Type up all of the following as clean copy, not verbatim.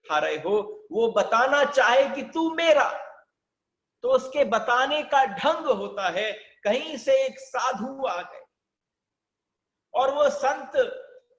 दिखा रहे हो, वो बताना चाहे कि तू मेरा, तो उसके बताने का ढंग होता है, कहीं से एक साधु आ गए और वो संत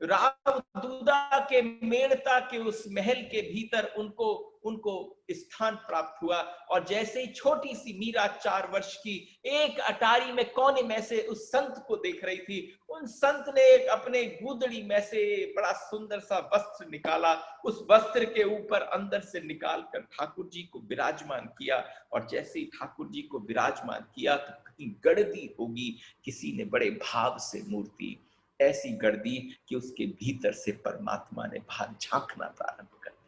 राव दूदा के मेड़ता के उस महल के भीतर उनको उनको स्थान प्राप्त हुआ। और जैसे ही छोटी सी मीरा 4 वर्ष की एक अटारी में कोने में से उस संत को देख रही थी, उन संत ने एक अपने गुदड़ी में से बड़ा सुंदर सा वस्त्र निकाला, उस वस्त्र के ऊपर अंदर से निकालकर ठाकुर जी को विराजमान किया। और जैसे ही ठाकुर जी को विराजमान किया तो कहीं गढ़ होगी किसी ने बड़े भाव से मूर्ति, ऐसी गढ़ दी कि उसके भीतर से परमात्मा ने बाहर झांकना प्रारंभ कर दिया।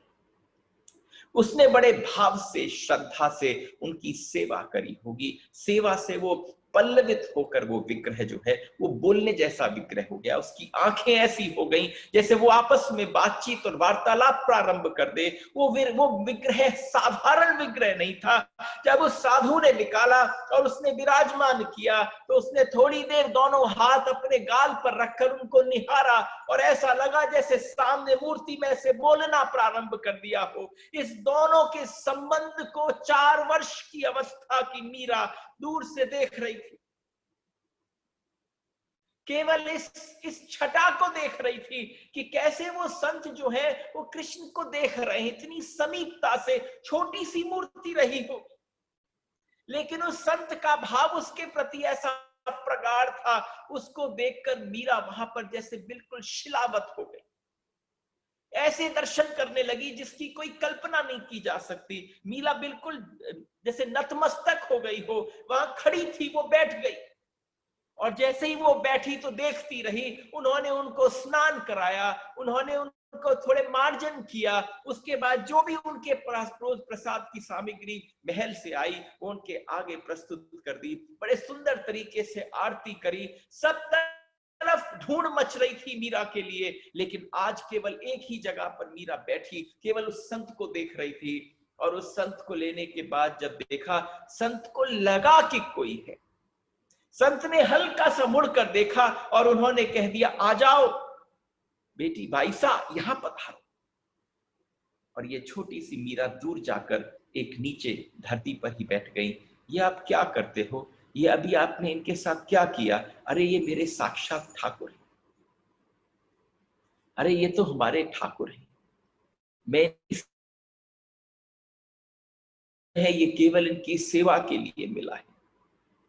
उसने बड़े भाव से श्रद्धा से उनकी सेवा करी होगी, सेवा से वो पल्लवित होकर वो विग्रह जो है वो बोलने जैसा विग्रह हो गया। उसकी आंखें ऐसी हो गई जैसे वो आपस में बातचीत और वार्तालाप प्रारंभ कर दे। वो विग्रह साधारण विग्रह नहीं था। जब उस साधु ने निकाला और उसने विराजमान किया तो उसने थोड़ी देर दोनों हाथ अपने गाल पर रखकर उनको निहारा और ऐसा लगा जैसे सामने मूर्ति में से बोलना प्रारंभ कर दिया हो। इस दोनों के संबंध को 4 वर्ष की अवस्था की मीरा दूर से देख रही थी, केवल इस छटा को देख रही थी कि कैसे वो संत जो है वो कृष्ण को देख रहे हैं इतनी समीपता से, छोटी सी मूर्ति रही हो, लेकिन उस संत का भाव उसके प्रति ऐसा प्रगाढ़ था। उसको देखकर मीरा वहां पर जैसे बिल्कुल शिलावत हो गई, ऐसे दर्शन करने लगी जिसकी कोई कल्पना नहीं की जा सकती। मीरा बिल्कुल जैसे नतमस्तक हो गई हो, वहां खड़ी थी, वो बैठ गई और जैसे ही वो बैठी तो देखती रही। उन्होंने उनको स्नान कराया, उन्होंने उनको थोड़े मार्जन किया, उसके बाद जो भी उनके प्रसाद की सामग्री महल से आई वो उनके आगे प्रस्तुत कर दी। बड़े सुंदर तरीके से आरती करी, सब तरफ ढूंढ मच रही थी मीरा के लिए, लेकिन आज केवल एक ही जगह पर मीरा बैठी केवल उस संत को देख रही थी। और उस संत को लेने के बाद जब देखा, संत को लगा कि कोई है। संत ने हल्का सा मुड़कर देखा और उन्होंने कह दिया, आ जाओ बेटी बाईसा, यहां पधारो। और ये छोटी सी मीरा दूर जाकर एक नीचे धरती पर ही बैठ गई। ये आप क्या करते हो? ये अभी आपने इनके साथ क्या किया? अरे ये मेरे साक्षात ठाकुर हैं, अरे ये तो हमारे ठाकुर हैं, मैं है ये केवल इनकी सेवा के लिए मिला है,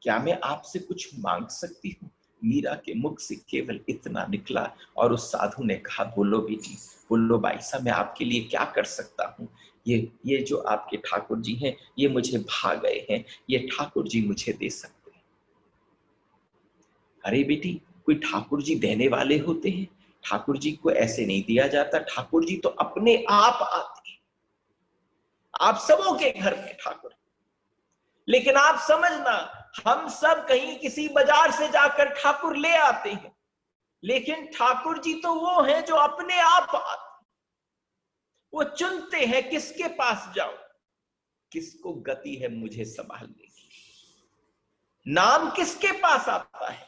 क्या मैं आपसे कुछ मांग सकती हूँ? मीरा के मुख से केवल इतना निकला और उस साधु ने कहा, बोलो बेटी, बोलो भाई साहब, मैं आपके लिए क्या कर सकता हूँ? ये जो आपके ठाकुर जी हैं ये मुझे भा गए हैं, ये ठाकुर जी मुझे दे सकते हैं। अरे बेटी, कोई ठाकुर जी देने वाले होते हैं? ठाकुर जी को ऐसे नहीं दिया जाता, ठाकुर जी तो अपने आप आते हैं, आप सबों के घर में ठाकुर। लेकिन आप समझना, हम सब कहीं किसी बाजार से जाकर ठाकुर ले आते हैं, लेकिन ठाकुर जी तो वो हैं जो अपने आप आते, वो चुनते हैं किसके पास जाओ, किसको गति है मुझे संभालने की। नाम किसके पास आता है?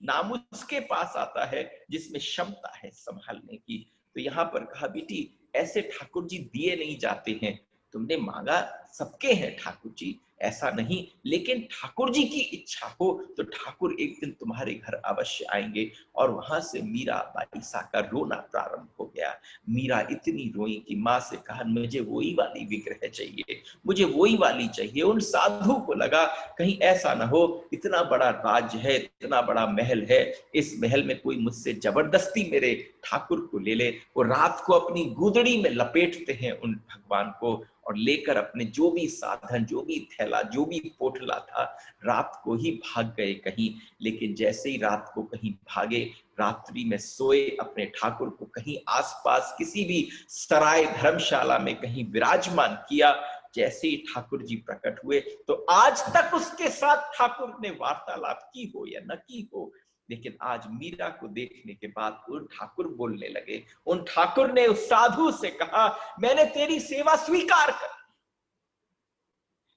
नाम उसके पास आता है जिसमें क्षमता है संभालने की। तो यहां पर कहा, बेटी ऐसे ठाकुर जी दिए नहीं जाते हैं, तुमने मांगा सबके हैं ठाकुर जी, ऐसा नहीं, लेकिन ठाकुर जी की इच्छा हो तो ठाकुर एक दिन तुम्हारे घर अवश्य आएंगे। और वहां से मीरा बाईसा का रोना प्रारंभ हो गया। मीरा इतनी रोई कि माँ से कहा, मुझे वही वाली विग्रह चाहिए, मुझे वही वाली चाहिए। उन साधु को लगा कहीं ऐसा ना हो, इतना बड़ा राज्य है, इतना बड़ा महल है, इस महल में कोई मुझसे जबरदस्ती मेरे ठाकुर को ले ले। वो रात को अपनी गुदड़ी में लपेटते हैं उन भगवान को और लेकर अपने जो भी साधन, जो भी थैला, जो भी पोटला था, रात को ही भाग गए कहीं। लेकिन जैसे ही रात को कहीं भागे, रात्रि में सोए, अपने ठाकुर को कहीं आसपास किसी भी सराय धर्मशाला में कहीं विराजमान किया। जैसे ही ठाकुर जी प्रकट हुए तो आज तक उसके साथ ठाकुर ने वार्तालाप की हो या न की हो, लेकिन आज मीरा को देखने के बाद उन ठाकुर बोलने लगे। उन ठाकुर ने उस साधु से कहा, मैंने तेरी सेवा स्वीकार कर,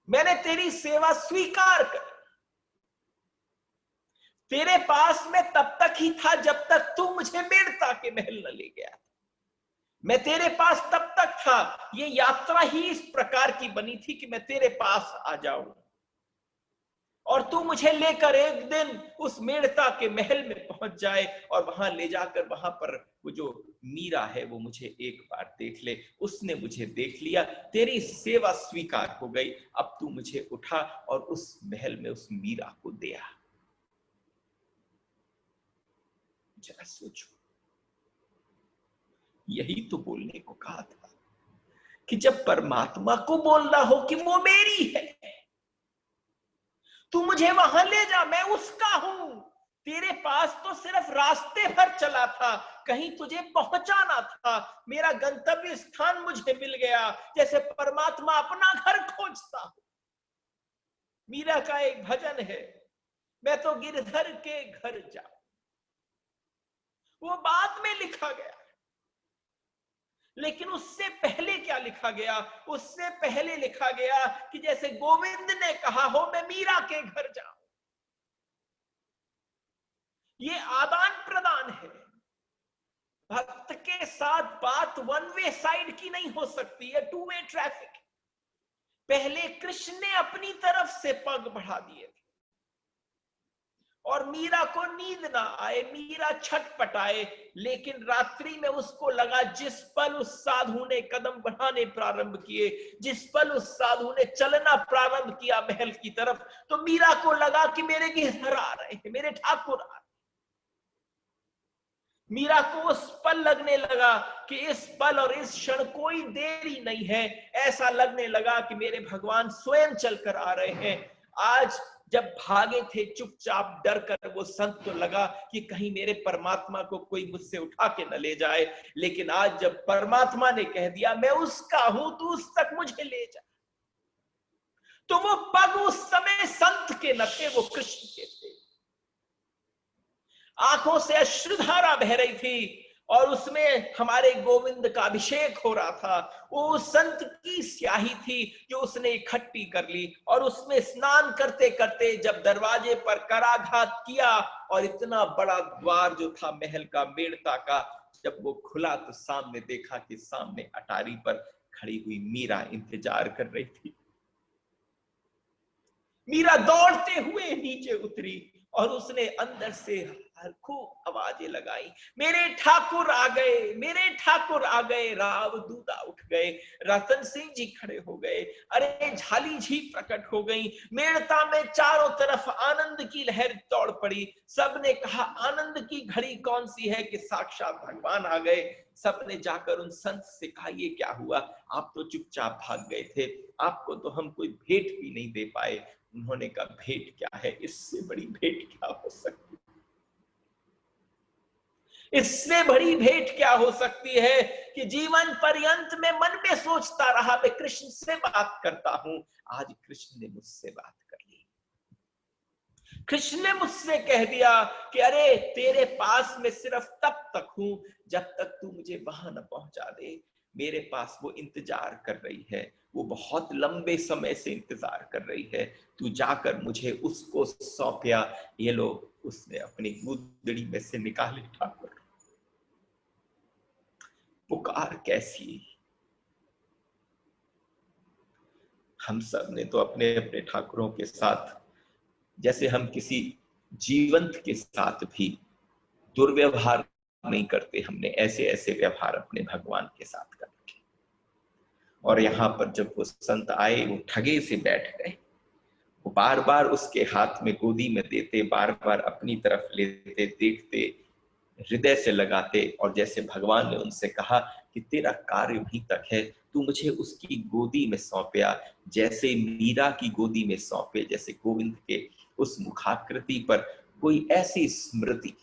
मैंने तेरी सेवा स्वीकार कर। तेरे पास मैं तब तक ही था जब तक तू मुझे मेड़ता के महल न ले गया। मैं तेरे पास तब तक था, ये यात्रा ही इस प्रकार की बनी थी कि मैं तेरे पास आ जाऊं, और तू मुझे लेकर एक दिन उस मेड़ता के महल में पहुंच जाए और वहां ले जाकर वहां पर वो जो मीरा है वो मुझे एक बार देख ले। उसने मुझे देख लिया, तेरी सेवा स्वीकार हो गई, अब तू मुझे उठा और उस महल में उस मीरा को दे आ। जरा सोचो, यही तो बोलने को कहा था कि जब परमात्मा को बोलना हो कि वो मेरी है, तू मुझे वहां ले जा, मैं उसका हूं। तेरे पास तो सिर्फ रास्ते भर चला था, कहीं तुझे पहुंचाना था, मेरा गंतव्य स्थान मुझे मिल गया, जैसे परमात्मा अपना घर खोजता हो। मीरा का एक भजन है, मैं तो गिरधर के घर जाऊं। वो बाद में लिखा गया, लेकिन उससे पहले क्या लिखा गया? उससे पहले लिखा गया कि जैसे गोविंद ने कहा हो मैं मीरा के घर जाऊं। ये आदान प्रदान है। भक्त के साथ बात वन वे साइड की नहीं हो सकती है, टू वे ट्रैफिक। पहले कृष्ण ने अपनी तरफ से पग बढ़ा दिए थे और मीरा को नींद ना आए, मीरा छटपटाए, लेकिन रात्रि में उसको लगा, जिस पल उस साधु ने कदम बढ़ाने प्रारंभ किए, जिस पल उस साधु ने चलना प्रारंभ किया महल की तरफ, तो मीरा को लगा कि मेरे गिरधर आ रहे हैं, मेरे ठाकुर आ रहे हैं। मीरा को उस पल लगने लगा कि इस पल और इस क्षण कोई देरी नहीं है। ऐसा लगने लगा कि मेरे भगवान स्वयं चलकर आ रहे हैं। आज जब भागे थे चुपचाप डर कर वो संत, तो लगा कि कहीं मेरे परमात्मा को कोई मुझसे उठा के न ले जाए, लेकिन आज जब परमात्मा ने कह दिया मैं उसका हूं, तू उस तक मुझे ले जा, तो वो पग उस समय संत के न थे, वो कृष्ण के थे। आंखों से अश्रुधारा बह रही थी और उसमें हमारे गोविंद का अभिषेक हो रहा था। वो संत की स्याही थी जो उसने इकट्ठी कर ली, और उसमें स्नान करते करते जब दरवाजे पर कराघात किया और इतना बड़ा द्वार जो था महल का, मेड़ता का, जब वो खुला तो सामने देखा कि सामने अटारी पर खड़ी हुई मीरा इंतजार कर रही थी। मीरा दौड़ते हुए नीचे उतरी और उसने अंदर से खूब आवाजें लगाई, मेरे ठाकुर आ गए, मेरे ठाकुर आ गए। राव दूधा उठ गए, रतन सिंह जी खड़े हो गए, अरे झाली जी प्रकट हो गई। मेड़ता में चारों तरफ आनंद की लहर दौड़ पड़ी। सबने कहा आनंद की घड़ी कौन सी है कि साक्षात भगवान आ गए। सबने जाकर उन संत से कहा ये क्या हुआ, आप तो चुपचाप भाग गए थे, आपको तो हम कोई भेंट भी नहीं दे पाए। उन्होंने कहा भेंट क्या है, इससे बड़ी भेंट क्या हो सकती, इससे बड़ी भेंट क्या हो सकती है कि जीवन पर्यंत में मन में सोचता रहा मैं कृष्ण से बात करता हूं। आज कृष्ण ने मुझसे बात कर ली। कृष्ण ने मुझसे कह दिया कि अरे तेरे पास मैं सिर्फ तब तक हूं जब तक तू मुझे वहां न पहुंचा दे। मेरे पास वो इंतजार कर रही है, वो बहुत लंबे समय से इंतजार कर रही है, तू जाकर मुझे उसको सौंपया। ये लो, उसने अपनी गुदड़ी में से निकाले ठाकुर। पुकार कैसी, हम सब ने तो अपने अपने ठाकुरों के साथ, जैसे हम किसी जीवंत के साथ भी दुर्व्यवहार नहीं करते, हमने ऐसे ऐसे व्यवहार अपने भगवान के साथ कर रखे। और यहाँ पर जब वो संत आए, वो ठगे से बैठ गए, वो बार बार उसके हाथ में गोदी में देते, बार बार अपनी तरफ लेते, देखते, हृदय से लगाते, और जैसे भगवान ने उनसे कहा कि तेरा कार्य वहीं तक है, तू मुझे उसकी गोदी में सौंपया, जैसे मीरा की गोदी में सौंपे, जैसे गोविंद के उस मुखाकृति पर कोई ऐसी स्मृति